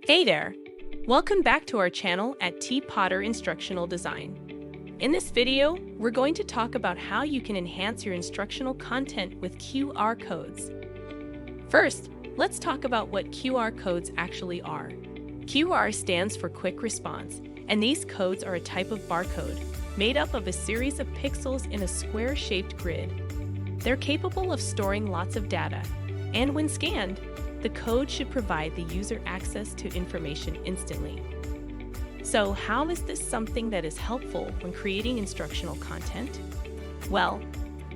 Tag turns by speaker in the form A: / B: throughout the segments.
A: Hey there! Welcome back to our channel at T. Potter Instructional Design. In this video, we're going to talk about how you can enhance your instructional content with QR codes. First, let's talk about what QR codes actually are. QR stands for Quick Response, and these codes are a type of barcode made up of a series of pixels in a square-shaped grid. They're capable of storing lots of data, and when scanned, the code should provide the user access to information instantly. So how is this something that is helpful when creating instructional content? Well,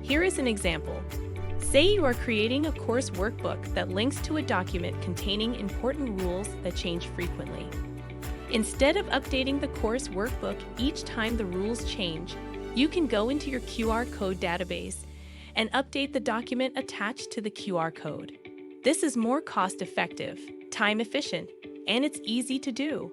A: here is an example. Say you are creating a course workbook that links to a document containing important rules that change frequently. Instead of updating the course workbook each time the rules change, you can go into your QR code database and update the document attached to the QR code. This is more cost-effective, time-efficient, and it's easy to do.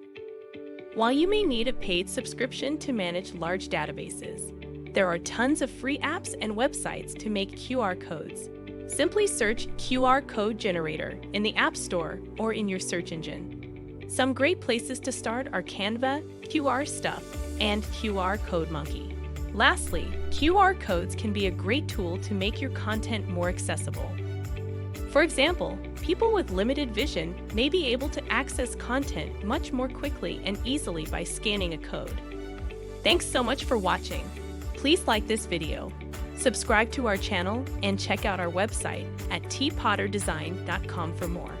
A: While you may need a paid subscription to manage large databases, there are tons of free apps and websites to make QR codes. Simply search QR code generator in the App Store or in your search engine. Some great places to start are Canva, QR Stuff, and QR Code Monkey. Lastly, QR codes can be a great tool to make your content more accessible. For example, people with limited vision may be able to access content much more quickly and easily by scanning a code. Thanks so much for watching. Please like this video, subscribe to our channel, and check out our website at tpotterdesign.com for more.